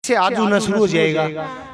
कैसे आज होना शुरू हो जाएगा,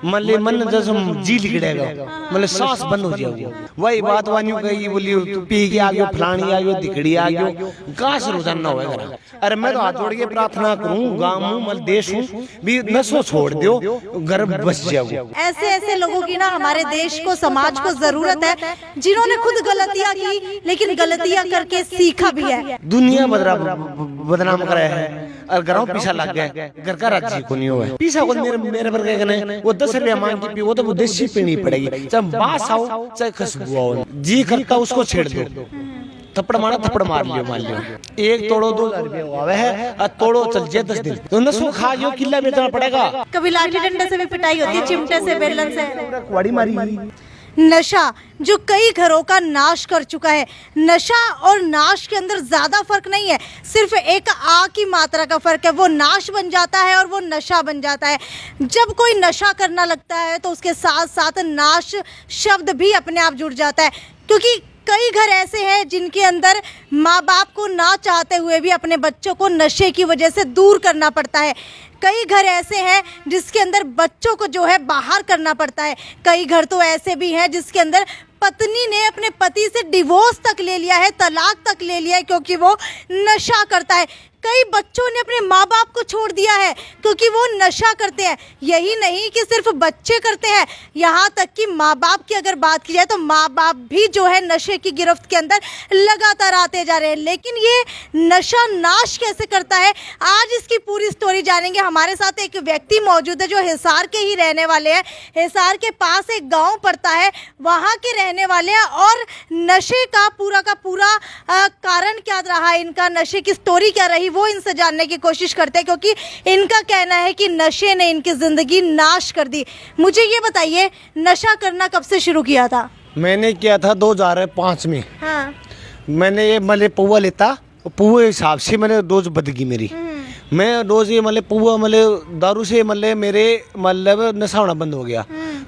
मतलब मन जैसे जी लिखड़ेगा, मतलब सांस बंद हो जाएगी। वही बात वानियों कही बोली तू पी के आ गयो, फलानी आ गयो, दिखड़ी आ गयो, कहाँ से रोजाना होगा। अरे मैं तो हाथ जोड़ के प्रार्थना करूँ, गाँव हूँ मतलब देश हूँ भी, नशो छोड़ दो, घर बस जाओ। ऐसे ऐसे लोगों की ना हमारे देश को, समाज को जरूरत है, जिन्होंने खुद गलतियां की लेकिन गलतियां करके सीखा भी है। दुनिया बदनाम करा है और घरों पीछा लग गए, घर का राज्य को नहीं हुआ पीछा को। मेरे पर कहने वो 10 रुपया मांग के पी, वो तो देसी पीनी पड़ेगी, चाहे बास आओ चाहे खुशबू आओ, जी करता उसको छेड़ दो। थप्पड़ मारा, थप्पड़ मार लियो, मान लियो एक तोड़ो 2000 रुपया हुआ है, और तोड़ो चल जे 10 दिन तो नसो खा जो किला बेचना पड़ेगा। कभी लाठी डंडे से भी पिटाई होती है, चिमटे से, बेलन से, कुआड़ी मारी। नशा जो कई घरों का नाश कर चुका है। नशा और नाश के अंदर ज्यादा फर्क नहीं है, सिर्फ एक आ की मात्रा का फर्क है। वो नाश बन जाता है और वो नशा बन जाता है। जब कोई नशा करना लगता है तो उसके साथ साथ नाश शब्द भी अपने आप जुड़ जाता है, क्योंकि कई घर ऐसे हैं जिनके अंदर माँ बाप को ना चाहते हुए भी अपने बच्चों को नशे की वजह से दूर करना पड़ता है। कई घर ऐसे हैं जिसके अंदर बच्चों को जो है बाहर करना पड़ता है। कई घर तो ऐसे भी हैं जिसके अंदर पत्नी ने अपने पति से डिवोर्स तक ले लिया है, तलाक तक ले लिया है, क्योंकि वो नशा करता है। कई बच्चों ने अपने माँ बाप को छोड़ दिया है क्योंकि वो नशा करते हैं। यही नहीं कि सिर्फ बच्चे करते हैं, यहाँ तक कि माँ बाप की अगर बात की जाए तो माँ बाप भी जो है नशे की गिरफ्त के अंदर लगातार आते जा रहे हैं। लेकिन ये नशा नाश कैसे करता है, आज इसकी पूरी स्टोरी जानेंगे। हमारे साथ एक व्यक्ति मौजूद है जो हिसार के ही रहने वाले हैं। हिसार के पास एक गाँव पड़ता है, वहाँ के रहने वाले हैं। और नशे का पूरा कारण क्या रहा, इनका नशे की स्टोरी क्या रही, वो इनसे जानने की कोशिश करते हैं, क्योंकि इनका कहना है कि नशे ने इनकी जिंदगी नाश कर दी। मुझे ये बताइए, नशा करना कब से शुरू किया था? मैंने किया था 2005 में। हाँ। मैंने ये मतलब पौवा लेता, पुए हिसाब से मैंने रोज बदगी मेरी। मैं रोज ये मतलब पुआ मतलब दारू से मतलब मेरे मतलब नशा होना बंद हो गया।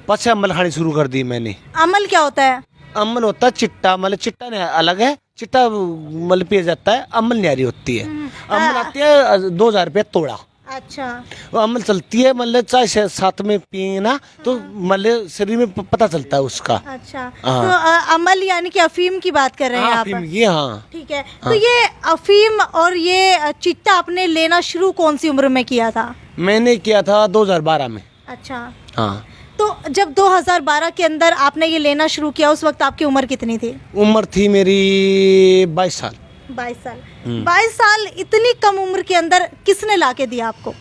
पछे अमल खानी शुरू कर दी मैंने। अमल क्या होता है? अमल होता है चिट्टा, मतलब चिट्टा नहीं अलग है, चिट्टा मतलब पिया जाता है, अमल न्यारी होती है। अमल आती है 2000 रुपया तोड़ा। अच्छा। वो अमल चलती है, मतलब चाहे साथ में पिए ना तो मतलब शरीर में पता चलता है उसका। अच्छा। तो अमल यानी कि अफीम की बात कर रहे हैं आप? अफीम ये, हाँ ठीक है। तो ये अफीम और ये चिट्टा आपने लेना शुरू कौन सी उम्र में किया था? मैंने किया था 2012 में। अच्छा। हाँ। तो जब 2012 के अंदर आपने ये लेना शुरू किया, उस वक्त आपकी उम्र कितनी थी? उम्र थी मेरी 22 साल। 22 साल। 22 साल, इतनी कम उम्र के अंदर किसने लाके दिया आपको?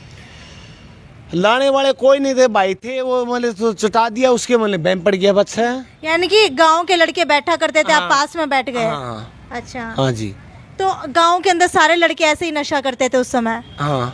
लाने वाले कोई नहीं थे, भाई थे, वो मतलब तो चटा दिया, उसके मतलब बैम पड़ गया बच्चा। यानी कि गांव के लड़के बैठा करते थे, आप पास में बैठ गए? हाँ। अच्छा। हाँ जी। तो गांव के अंदर सारे लड़के ऐसे ही नशा करते थे उस समय? हाँ।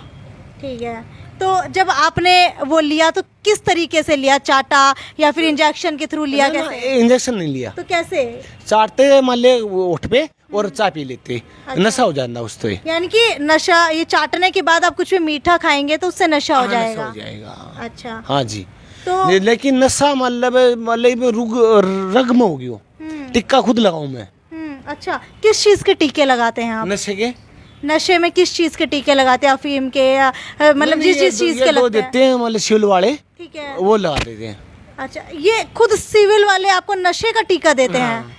ठीक है। तो जब आपने वो लिया तो किस तरीके से लिया, चाटा या फिर इंजेक्शन के थ्रू लिया? कैसे? इंजेक्शन नहीं लिया। तो कैसे? चाटते मान ले उठ पे और चाय पी लेते। अच्छा। नशा हो जाता उस तो। यानी कि नशा, ये चाटने के बाद आप कुछ भी मीठा खाएंगे तो उससे नशा हो जाएगा? नशा हो जाएगा। अच्छा। हाँ जी। तो लेकिन नशा मतलब रग में हो गयो, टिक्का खुद लगाऊं मैं। अच्छा। किस चीज के टीके लगाते हैं आप? नशे के? नशे में किस चीज के टीके लगाते हैं? अफीम के या मतलब जिस चीज के लगते देते हैं मतलब सिविल वाले, ठीक है, वो लगा देते हैं। अच्छा। ये खुद सिविल वाले आपको नशे का टीका देते हैं?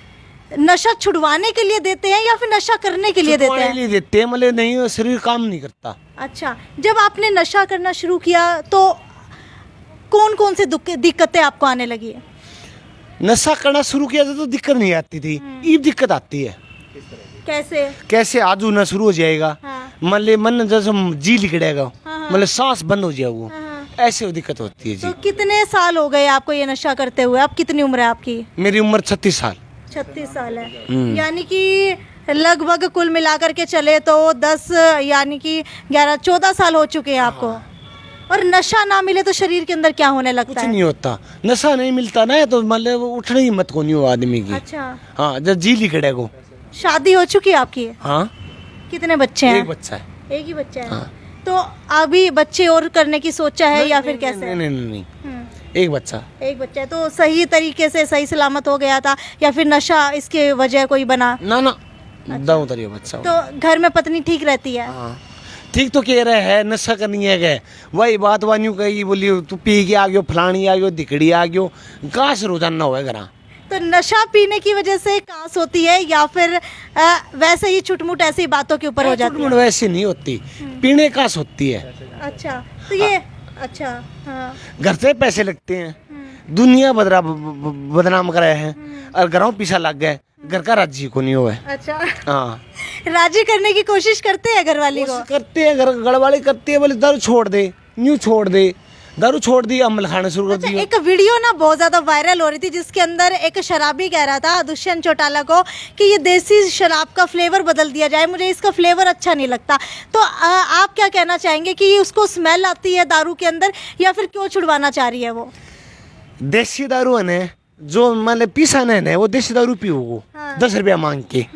नशा छुड़वाने के लिए देते हैं या फिर नशा करने के लिए देते हैं? देते हैं, मतलब नहीं शरीर काम नहीं करता। अच्छा। जब आपने नशा करना शुरू किया तो कौन कौन से दिक्कतें आपको आने लगी? नशा करना शुरू किया था तो दिक्कत नहीं आती थी, ये दिक्कत आती है। कैसे आज होना शुरू हो जाएगा। हाँ। मतलब मन जैसे जी लिखड़ेगा, मतलब सांस बंद हो जाएगा। ऐसे दिक्कत होती है जी। तो कितने साल हो गए आपको ये नशा करते हुए? आप कितनी उम्र है आपकी? मेरी उम्र 36 साल। 36 साल है। यानी कि लगभग कुल मिलाकर के चले तो 10 यानी कि 11-14 साल हो चुके हैं आपको। और नशा ना मिले तो शरीर के अंदर क्या होने लगता है? कुछ नहीं होता। नशा नहीं मिलता ना तो मतलब उठने की हिम्मत को नहीं हो आदमी की। अच्छा। हाँ, जब जी लिखड़ेगा। शादी हो चुकी है आपकी? हाँ। कितने बच्चे हैं? एक बच्चा है। एक ही बच्चा है। हाँ। तो अभी बच्चे और करने की सोचा है या फिर कैसे? नहीं, एक बच्चा। एक बच्चा है। तो सही तरीके से सही सलामत हो गया था या फिर नशा इसके वजह कोई बना? ना दाऊं तरिया बच्चा। तो घर में पत्नी ठीक रहती है? हाँ, ठीक तो कह रहे हैं नशा करनी है गए वही बात वानी कही बोली तू पी के आ गयो फलानी आ गयो दिकड़ी आ गयो कहाँ से रोजाना हुआ घर। तो नशा पीने की वजह से कांस होती है या फिर वैसे ही छुटमुट ऐसी बातों के ऊपर हो जाती है? वैसी नहीं होती, पीने कांस होती है। अच्छा तो ये अच्छा हाँ। घर से पैसे लगते हैं, दुनिया बदनाम करे हैं और घरों पीछा लग गए, घर का राजी को नहीं हुआ। अच्छा हाँ राजी करने की कोशिश करते हैं घरवाली को? करते हैं, घर वाले करते हैं, बोले दारू छोड़ दे, न्यू छोड़ दे, दारू छोड़ दी, अमल खाना शुरू कर दिया। एक वीडियो ना बहुत ज्यादा वायरल हो रही थी जिसके अंदर एक शराबी कह रहा था दुष्यंत चौटाला को कि ये देसी शराब का फ्लेवर बदल दिया जाए, मुझे इसका फ्लेवर अच्छा नहीं लगता। तो आप क्या कहना चाहेंगे कि उसको स्मेल आती है दारू के अंदर या फिर क्यों छुड़वाना चाह रही है वो? देसी दारू है जो मतलब पीसा नहीं वो देसी दारू पीओ वो 10 रुपया मांग के,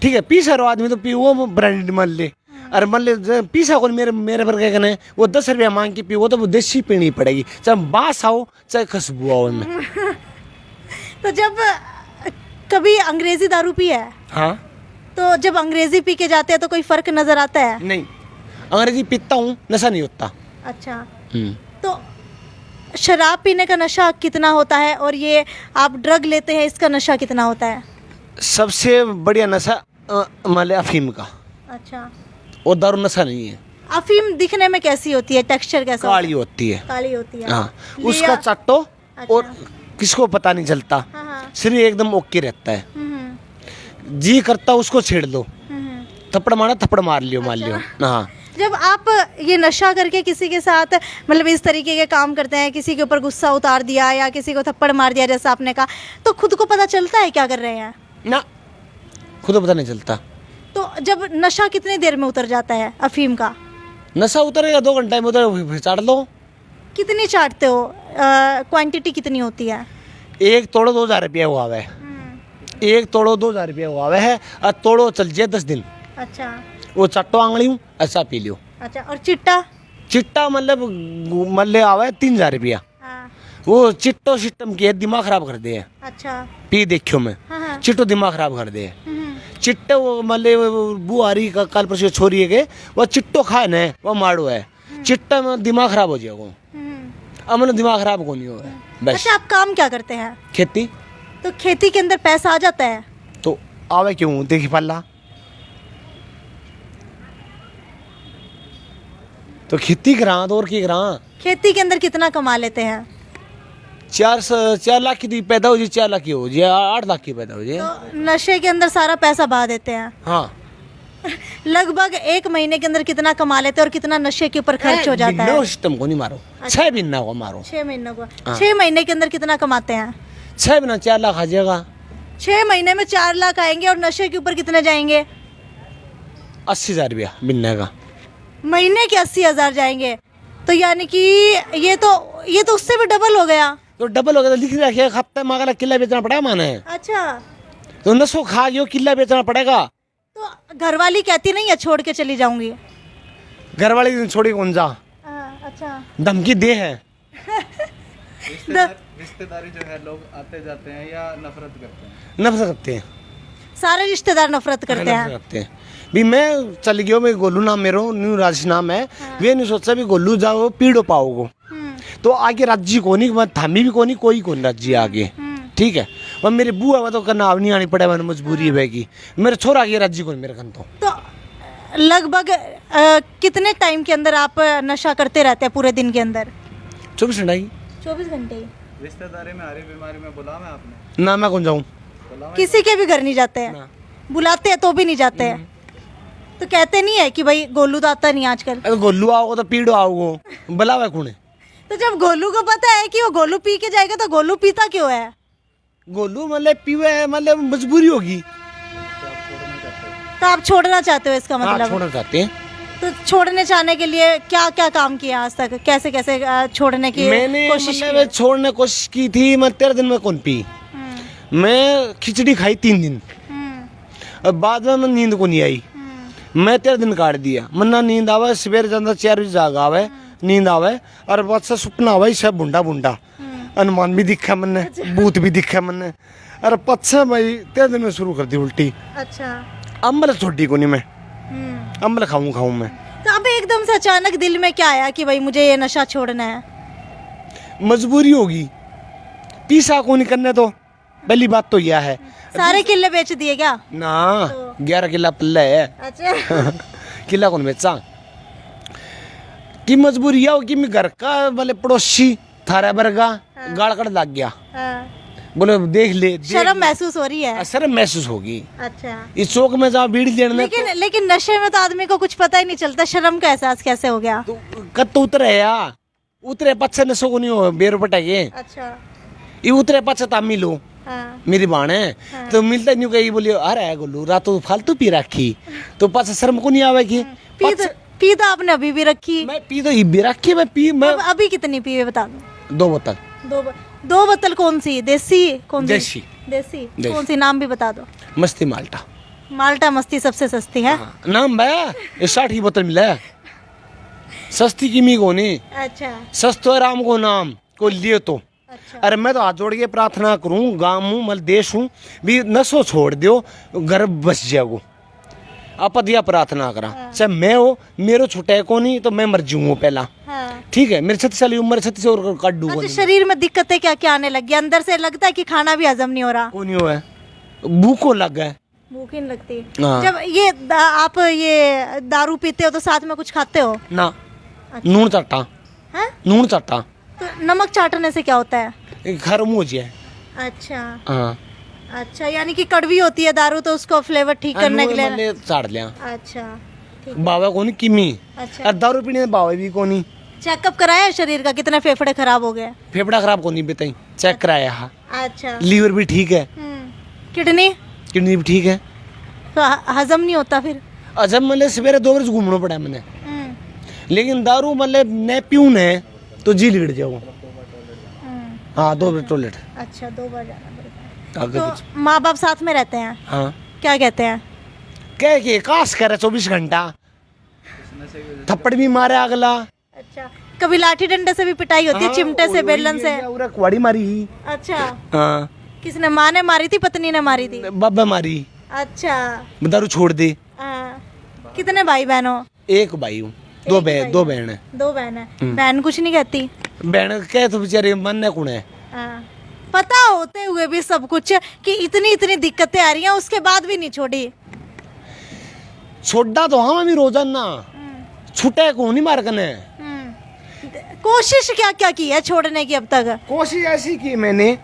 ठीक है, पीसा रो आदमी तो पीओ वो ब्रांडेड मान ले, अरे मान ले पीसा को मेरे पर क्या कहना वो 10 रुपया मांग के पीओ तो वो देसी पीनी पड़ेगी, चाहे बास आओ चाहे खुशबू आओ उनमें। तो जब कभी अंग्रेजी दारू पी है? हाँ। तो जब अंग्रेजी पी के जाते हैं तो कोई फर्क नजर आता है? नहीं, अंग्रेजी पीता हूँ, नशा नहीं होता। अच्छा तो शराब पीने का नशा कितना होता है और ये आप ड्रग लेते हैं इसका नशा कितना होता है? सबसे बढ़िया नशा मतलब अफीम का। अच्छा और दारू नशा नहीं है। अफीम दिखने में कैसी होती है, टेक्सचर कैसा काली होती है? काली होती है। हाँ, उसका चट्टो अच्छा। और किसको पता नहीं चलता, हाँ। शरीर एकदम ओके रहता है, जी करता उसको छेड़ लो, थप्पड़ मारा थप्पड़ मार लियो, मार लियो। हाँ जब आप ये नशा करके किसी के साथ मतलब इस तरीके के काम करते हैं, किसी के ऊपर गुस्सा उतार दिया या किसी को थप्पड़ मार दिया जैसा आपने कहा, तो खुद को पता चलता है क्या कर रहे हैं? ना, खुद को पता नहीं चलता। तो जब नशा कितनी देर में उतर जाता है अफीम का? नशा उतरेगा 2 घंटे में उतर, चाट लो। कितनी चाटते हो? क्वांटिटी कितनी होती है? एक तोड़ो 2000 रुपया हुआ है, एक तोड़ो 2000 रुपया हुआ है, और तोड़ो चल जाए 10 दिन। अच्छा वो चट्टो आंगली हूँ ऐसा पी लियो। अच्छा और चिट्टा? चिट्टा मतलब आवे 3000 रुपया। हाँ। वो चिट्टो सिस्टम के दिमाग खराब कर दे। अच्छा पी देखियो मैं। हाँ। चिट्टो दिमाग खराब कर दे। चिट्टे वो मतलब बुआरी का कल परसों छोरी है के वो चिट्टो खाए न वो मारो है, चिट्टा में दिमाग खराब हो जाएगा, अब दिमाग खराब को नहीं होगा बस। अच्छा आप काम क्या करते हैं? खेती। तो खेती के अंदर पैसा आ जाता है? तो आवे क्यों, देखी पल्ला तो खेती करा तो और की करा। खेती के अंदर कितना कमा लेते हैं? 4 लाख की पैदा हो जाए, 4 लाख की हो जाए, 8 लाख की पैदा हो जाए। तो नशे के अंदर सारा पैसा बहा देते हैं? हाँ। लगभग 1 महीने के अंदर कितना कमा लेते हैं और कितना नशे के ऊपर खर्च हो जाता है? सिस्टम को नहीं मारो, 6 महीना को मारो। 6 महीनों को? 6 महीने के अंदर कितना कमाते हैं? 6 महीना 4 लाख आ जाएगा। 6 महीने में 4 लाख आएंगे और नशे के ऊपर कितने जाएंगे? 80,000 रुपया महीने का। महीने के 80,000 जाएंगे, तो यानी कि ये तो उससे भी डबल हो गया। तो डबल हो गया, लिख रखिए हफ्ते मांगला किला बेचना पड़ेगा माने। अच्छा तो नशो खा गयो किला बेचना पड़ेगा। तो घरवाली कहती नहीं है छोड़ के चली जाऊंगी? घरवाली छोड़ी कौन जा। अच्छा धमकी दे है। रिश्तेदारी जो है लोग आते जाते हैं या नफरत करते हैं? नफरत करते हैं, सारे रिश्तेदार नफरत करते हैं। करते हैं भी मैं चल गयो, मैं गोलू नाम मेरो न्यू राज नाम है। वे नहीं सोचा भी गोलू जाओ पीड़ो पाओगो, तो आगे राज्य को नहीं थामी भी कोनी कोई कौन राज्य आगे, ठीक है। वह मेरी बुआ तो करना अब नहीं आनी पड़े, मैंने मजबूरी है की मेरे छोरा आगे राज्य को मेरे कन तो लगभग कितने टाइम के अंदर आप नशा करते रहते हैं पूरे दिन के अंदर? 24 घंटे। 24 घंटे। रिश्तेदारी में हरी बीमारी में बुला मैं आपने ना मैं कौन जाऊँ, किसी के भी घर नहीं जाते हैं? बुलाते हैं तो भी नहीं जाते हैं? तो कहते नहीं है कि भाई गोलू तो आता नहीं आजकल? अगर गोलू आओगे तो पीड़ो आओगो, बुलावे कौन? तो जब गोलू को पता है कि वो गोलू पी के जाएगा तो गोलू पीता क्यों है? गोलू मतलब पीवे है, मतलब मजबूरी होगी। तो आप छोड़ना चाहते हो इसका मतलब? छोड़ना चाहते हैं। तो छोड़ने चाहने के लिए क्या क्या काम किया आज तक, कैसे कैसे छोड़ने की मैंने कोशिश मतलब छोड़ने कोशिश की थी, मैं 13 दिन में कौन पी, मैं खिचड़ी खाई 3 दिन, और बाद में नींद को नहीं आई, मैं 13 दिन काट दिया। मन्ना नींद आवे सवेरे ज्यादा 4 बजे जाग आवे, नींद आवे और बाद से सपना आवे सब बुंडा बुंडा, अनुमान भी दिखा मैंने, भूत भी दिखा मैंने, और पच्छा भाई 13 दिन में शुरू कर दी उल्टी। अच्छा अम्बल छोटी को नहीं मैं, अम्बल खाऊं मैं। तो अब एकदम से अचानक दिल में क्या आया कि भाई मुझे ये नशा छोड़ना है? मजबूरी होगी, पीसा को नहीं करने तो पहली बात तो यह है। सारे किले बेच दिए क्या? ना 11 किला पल्ला है अच्छा। किला कौन बेचा की मजबूरी यह हो कि मैं घर का वाले पड़ोसी थारा बरगा गाड़ कड़ लग गया, हाँ। बोले देख ले शर्म महसूस हो रही है? शर्म महसूस होगी। अच्छा। इस चौक में जहाँ भीड़ लेने लेकिन नशे में तो आदमी को कुछ पता ही नहीं चलता, शर्म का एहसास कैसे हो गया? तो कत तो उतरे या उतरे पच्चे नशो को नहीं हो बेर पटाइए। अच्छा। ये उतरे पच्चे ता मिलो, हाँ। मेरी बाण है तो मिलता नहीं कहीं बोलिए अरे गोलू रात तो फालतू पी रखी तो पास शर्म को नहीं आवेगी। पी तो आपने अभी भी रखी? मैं पी तो भी रखी, मैं पी मैं अभी कितनी पी बता दो। 2 बोतल। दो बोतल कौन सी? देसी? कौन सी? देसी। कौन सी? नाम भी बता दो। मस्ती माल्टा। माल्टा मस्ती सबसे सस्ती है। हाँ, नाम भैया 60 की बोतल मिला है, सस्ती की मी को नहीं। अच्छा। सस्तो है राम को नाम को लिए तो। अच्छा। अरे मैं तो हाथ जोड़ के प्रार्थना करूं, गाँव हूँ मतलब देश हूँ भी नशो छोड़ दियो, घर बच जाओ। आप दिया प्रार्थना करा चाहे मैं हो मेरो छुटे को नहीं तो मैं मर जाऊँ पहला। हाँ। ठीक है, मेरी 36 साल की उम्र 36 और काट दूंगा। अच्छा, शरीर में दिक्कतें क्या क्या आने लगी? अंदर से लगता है कि खाना भी हजम नहीं हो रहा? को नहीं हुआ है, भूख को लग गया। भूख ही नहीं लगती? हाँ। जब ये आप ये दारू पीते हो तो साथ में कुछ खाते हो? ना। नून चाटा। हैं? नून चाटा। तो नमक चाटने से क्या होता है? घर मुँह है। अच्छा। हाँ। अच्छा, यानी कि कड़वी होती है दारू तो उसको फ्लेवर ठीक करने के लिए चाट लिया। अच्छा। ठीक। बाबा को नहीं किमी। अच्छा। और दारू पीने बाबा भी को नहीं। चेकअप कराया शरीर का? कितने फेफड़े खराब हो गए? फेफड़ा खराब को नहीं बताई, चेक कराया। हाँ। अच्छा। लीवर भी ठीक है, किडनी? किडनी भी ठीक है। तो हजम नहीं होता फिर? अजब मतलब सवेरे 2 बजे घूमना पड़ा मैंने, लेकिन दारू मतलब न पीऊँ न तो जी लीड़ जाओ। हाँ 2 बजे टॉयलेट। अच्छा, 2 बार जाना पड़ता है। आगे तो कुछ। माँ बाप साथ में रहते हैं? हाँ। क्या कहते हैं? कह के काश करे 24 घंटा, थप्पड़ भी मारे अगला। अच्छा, कभी लाठी डंडे से भी पिटाई होती है? चिमटे से, बेलन से? कुआड़ी मारी ही। अच्छा। हाँ। किसने? माँ ने मारी थी? पत्नी ने मारी थी? बाबा मारी। अच्छा। दारू छोड़ दे। हाँ। कितने भाई बहन हो? एक भाई हूँ, 2 बहन है। 2 बहन है। बहन कुछ नहीं कहती? बहन कह तो बेचारे मन कौन है। हाँ। पता होते हुए भी सब कुछ कि इतनी इतनी दिक्कतें आ रही हैं, उसके बाद भी नहीं छोड़ी? छोड़ा तो हाँ मैं रोजाना छुटे को नहीं मार कने। कोशिश क्या क्या की है छोड़ने की अब तक? कोशिश ऐसी की मैंने,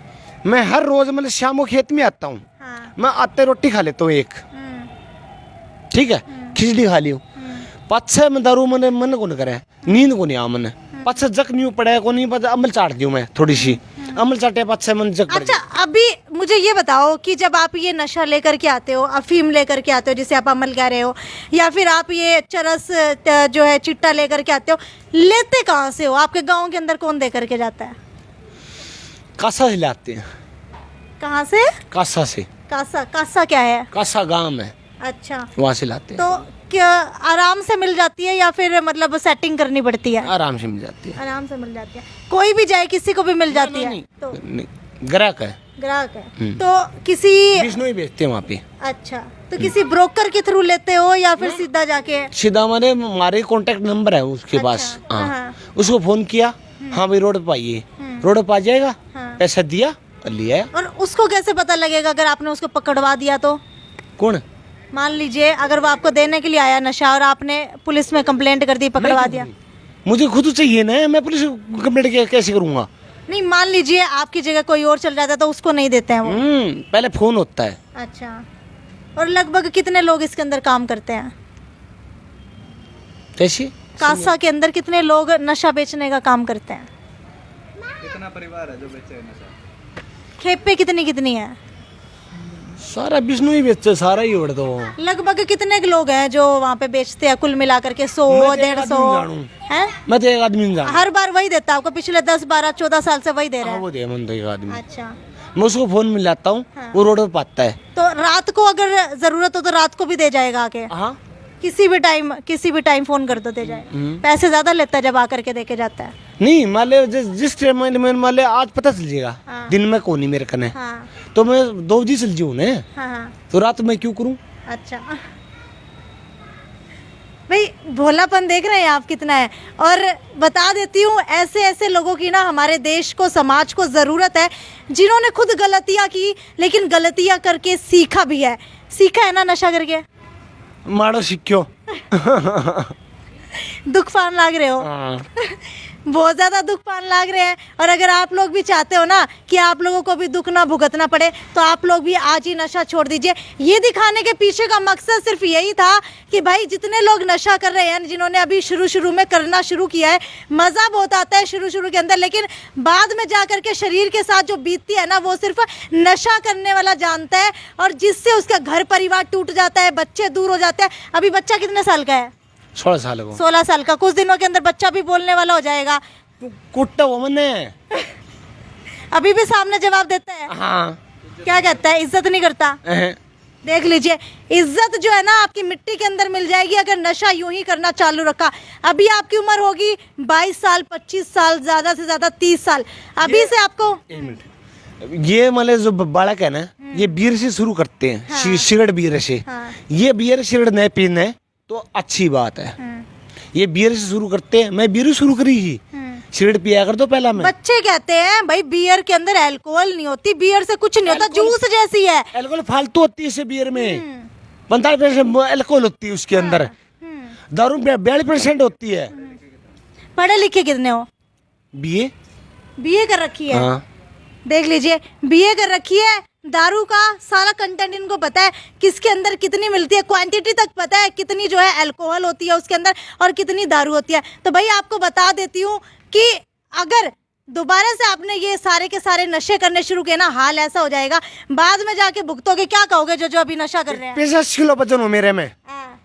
मैं हर रोज मतलब शाम को खेत में आता हूँ। हाँ। मैं आते रोटी खा लेता हूँ एक, ठीक है, खिचड़ी खा लियो। पाछे में दारू मन मन को नहीं करे, नींद को नहीं आ मन पाछे जक नहीं पड़े को नहीं पता, अमल चाट दियो मैं थोड़ी सी, अमल चाटे पाछे मन जक पड़ अच्छा, अभी मुझे ये बताओ कि जब आप ये नशा लेकर के आते हो, अफीम लेकर के आते हो जिसे आप अमल कह रहे हो, या फिर आप ये चरस जो है चिट्टा लेकर के आते हो, लेते कहाँ से हो? आपके गांव के अंदर कौन दे करके जाता है? कासा से लाते हैं। कहाँ से? कासा से। कासा? कासा क्या है? कासा गांव है, अच्छा। वहाँ से लाते हैं। तो क्या आराम से मिल जाती है या फिर मतलब सेटिंग करनी पड़ती है? आराम से मिल जाती है। आराम से मिल जाती है, कोई भी जाए किसी को भी मिल जाती है? तो ग्राहक है। ग्राहक है तो किसी विष्णु ही बेचते हैं वहाँ पे। अच्छा, तो किसी ब्रोकर के थ्रू लेते हो या फिर सीधा जाके? सीधा हमारे कॉन्टेक्ट नंबर है उसके पास। हाँ। उसको फोन किया, हाँ भाई रोड पे आइए, रोड पे आ जाएगा। हाँ। पैसा दिया और लिया। और उसको कैसे पता लगेगा अगर आपने उसको पकड़वा दिया तो? कौन? मान लीजिए अगर वो आपको देने के लिए आया नशा और आपने पुलिस में कंप्लेंट कर दी, पकड़वा दिया? मुझे खुद चाहिए ना, मैं पुलिस को कंप्लेंट कैसे करूँगा? नहीं, मान लीजिए आपकी जगह कोई और चल जाता है तो उसको नहीं देते हैं वो? पहले फोन होता है। अच्छा। और लगभग कितने लोग इसके अंदर काम करते हैं? कैसे? कासा के अंदर कितने लोग नशा बेचने का काम करते हैं? कितना परिवार है जो बेचे नशा? खेपे कितनी कितनी है? सारा विष्णु ही बेचते, सारा ही उड़ दो। लगभग कितने लोग हैं जो वहाँ पे बेचते हैं कुल मिलाकर के? 100 150 हैं? मैं तो एक आदमी नहीं जानता। हर बार वही देता है आपको? पिछले 10 12 14 साल से वही दे रहा है? वो दे मन तो एक आदमी। अच्छा। मैं उसको फोन मिलाता हूँ। हाँ। वो रोड पे पाता है। तो रात को अगर जरूरत हो तो रात को भी दे जाएगा आके? हाँ। किसी भी टाइम फोन कर दो, दे जाएगा। पैसे ज्यादा लेता है जब आकर के देके जाता है? नहीं मान ले जिस टाइम में मान ले आज पता चल जाएगा। हाँ। दिन में कौन ही मेरे कने। हाँ। तो मैं 2 बजे चल जाऊँ ना, हाँ। तो रात में क्यों करूँ? अच्छा। भाई भोलापन देख रहे हैं आप कितना है। और बता देती हूँ, ऐसे ऐसे लोगों की ना हमारे देश को, समाज को ज़रूरत है, जिन्होंने खुद गलतियाँ की लेकिन गलतियाँ करके सीखा भी है। सीखा है ना नशा करके? मारो सिक्क्यो। दुख पान लाग रहे हो। बहुत ज़्यादा दुख पान लाग रहे हैं। और अगर आप लोग भी चाहते हो ना कि आप लोगों को भी दुख ना भुगतना पड़े, तो आप लोग भी आज ही नशा छोड़ दीजिए। ये दिखाने के पीछे का मकसद सिर्फ यही था कि भाई जितने लोग नशा कर रहे हैं, जिन्होंने अभी शुरू में करना शुरू किया है, मज़ा बहुत आता है शुरू के अंदर, लेकिन बाद में जा कर के शरीर के साथ जो बीतती है ना, वो सिर्फ नशा करने वाला जानता है, और जिससे उसका घर परिवार टूट जाता है, बच्चे दूर हो जाते हैं। अभी बच्चा कितने साल का है? 16 साल को। 16 साल का। कुछ दिनों के अंदर बच्चा भी बोलने वाला हो जाएगा। कुट्टा वो मैंने। अभी भी सामने जवाब देता है। हाँ। क्या कहता है? इज्जत नहीं करता। देख लीजिए, इज्जत जो है ना आपकी मिट्टी के अंदर मिल जाएगी अगर नशा यूं ही करना चालू रखा। अभी आपकी उम्र होगी 22 साल, 25 साल, ज्यादा से ज्यादा 30 साल। अभी से आपको ये मतलब जो बालक है ना, ये बीयर से शुरू करते हैं। हाँ। सिगरेट बीयर से। हाँ। ये बीयर सिगरेट नहीं पीने तो अच्छी बात है। ये बियर से शुरू करते हैं। मैं बियर शुरू करी ही, सिगरेट पिया कर दो पहला। मैं बच्चे कहते हैं भाई बियर के अंदर अल्कोहल नहीं होती, बियर से कुछ नहीं होता, जूस जैसी है। अल्कोहल फालतू होती है इसे बियर में। 45% अल्कोहल होती है उसके अंदर। दारू 42% होती है। पढ़े लिखे कितने हो? बीए कर रखी है। हाँ। देख लीजिए, बीए कर रखी है। दारू का सारा कंटेंट इनको पता है, किसके अंदर कितनी मिलती है, क्वांटिटी तक पता है, कितनी जो है अल्कोहल होती है उसके अंदर और कितनी दारू होती है। तो भाई आपको बता देती हूँ कि अगर दोबारा से आपने ये सारे के सारे नशे करने शुरू किए ना, हाल ऐसा हो जाएगा, बाद में जाके भुगतोगे। क्या कहोगे जो अभी नशा कर रहे हैं? 85 किलो वजन हो मेरे में।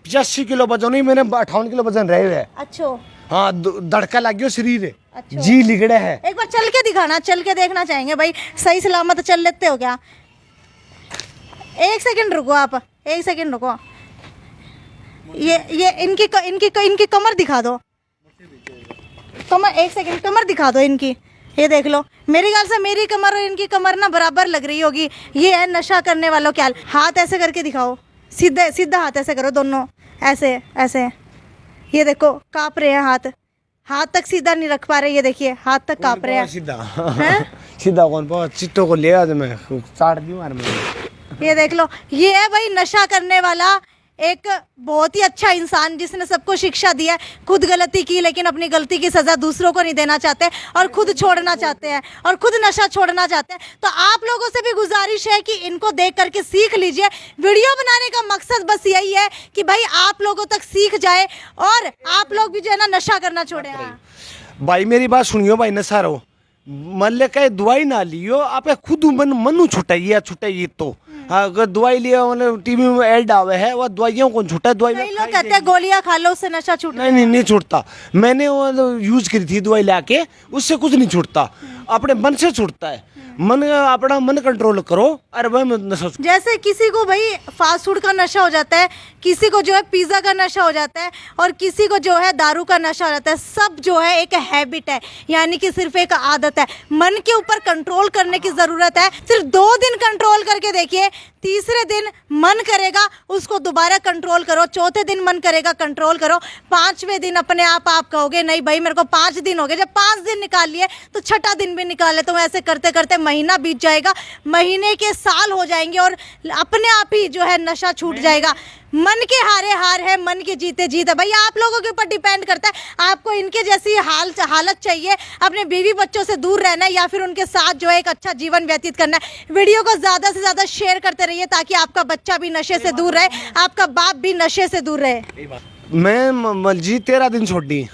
85 किलो वजन नहीं, मैंने 58 किलो वजन रहे हुए। अच्छा। हाँ, धड़का लग गया शरीर। अच्छा। जी लिगड़े है। एक बार चल के दिखाना, चल के देखना चाहेंगे भाई। सही सलामत चल लेते हो क्या? एक सेकंड रुको आप, एक सेकंड रुको। ये इनकी कमर दिखा दो। कमर, एक सेकंड, कमर दिखा दो इनकी। ये देख लो, मेरे ख्याल से मेरी कमर और इनकी कमर ना बराबर लग रही होगी। ये है नशा करने वालों के हाल। हाथ ऐसे करके दिखाओ, सीधे सीधा हाथ ऐसे करो दोनों, ऐसे ऐसे। ये देखो कांप रहे हैं हाथ, हाथ तक सीधा नहीं रख पा रहे। ये देखिए हाथ तक कांप रहे हैं। सीधा कौन पाओ? चिट्टों को ले आ मैं साड़ दी मार में। ये देख लो, ये है भाई नशा करने वाला एक बहुत ही अच्छा इंसान, जिसने सबको शिक्षा दी है। खुद गलती की लेकिन अपनी गलती की सजा दूसरों को नहीं देना चाहते, और खुद छोड़ना चाहते हैं, और खुद नशा छोड़ना चाहते हैं। तो आप लोगों से भी गुजारिश है कि इनको देख करके सीख लीजिए। वीडियो बनाने का मकसद बस यही है कि भाई आप लोगों तक सीख जाए और आप लोग भी जो है ना नशा करना छोड़े। भाई मेरी बात सुनियो भाई, नशा रहो मन ले कहे दवाई ना लियो, आप खुद मनु छुटाइए तो। अगर दवाई लिया मतलब टीवी में ऐड आवे है, वो दवाइयों कौन छूटा? दवाई कई लोग कहते हैं गोलियां खा लो उससे नशा छूट। नहीं छूटता। मैंने वो यूज करी थी दवाई लाके, उससे कुछ नहीं छूटता, अपने मन से छूटता है। मन, अपना मन कंट्रोल करो। अरे भाई नशा, जैसे किसी को भाई फास्ट फूड का नशा हो जाता है, किसी को जो है पिज्जा का नशा हो जाता है, और किसी को जो है दारू का नशा हो जाता है। सब जो है एक हैबिट है, यानी कि सिर्फ एक आदत है। मन के ऊपर कंट्रोल करने की जरूरत है। सिर्फ 2 दिन कंट्रोल करके देखिए, तीसरे दिन मन करेगा उसको दोबारा कंट्रोल करो, चौथे दिन मन करेगा कंट्रोल करो, 5वें दिन अपने आप कहोगे नहीं भाई मेरे को 5 दिन हो गए। जब 5 दिन निकाल लिए तो 6ठा दिन भी निकाले। तो ऐसे करते करते महीना बीत जाएगा, महीने के साल हो जाएंगे, और अपने आप ही जो है नशा छूट जाएगा। मन के हारे हार है, मन के जीते जीत है। भाई आप लोगों के ऊपर डिपेंड करता है, आपको इनके जैसी हालत चाहिए, अपने बीवी बच्चों से दूर रहना है, या फिर उनके साथ जो है एक अच्छा जीवन व्यतीत करना है। वीडियो को ज़्यादा से ज़्यादा शेयर करते रहिए ताकि आपका बच्चा भी नशे से दूर रहे, आपका बाप भी नशे से दूर रहे। मैं जी 13 दिन छोड़ दी।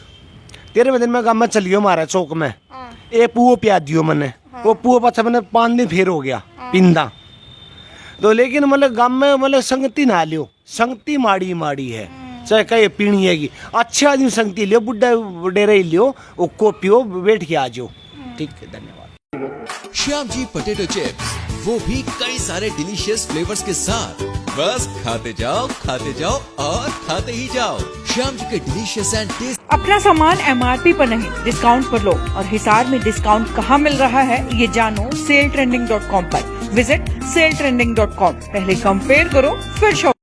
13वें दिन में गाँव में चलियो मारा चौक में, ए पुओ प्याज दियो मैंने। वो पुओ पाछा मैंने 5 दिन फेर हो गया पिंदा। तो लेकिन मतलब गाँव में मतलब संगति ना लियो, संगति माड़ी है, चाहे कहीं पीनी है। अच्छे आदमी संगति लियो, बुढ़ा बुढ़ेरे लियो, उसको पियो, बैठ के आ जाओ। ठीक है, धन्यवाद। श्याम जी पोटैटो चिप्स, वो भी कई सारे डिलीशियस फ्लेवर्स के साथ। बस खाते जाओ और खाते ही जाओ। श्याम जी के डिलीशियस एंड टेस्ट। अपना सामान MRP पर नहीं, डिस्काउंट पर लो। और हिसार में डिस्काउंट कहाँ मिल रहा है ये जानो saletrending.com पर। Visit saletrending.com। पहले कंपेयर करो फिर शॉप।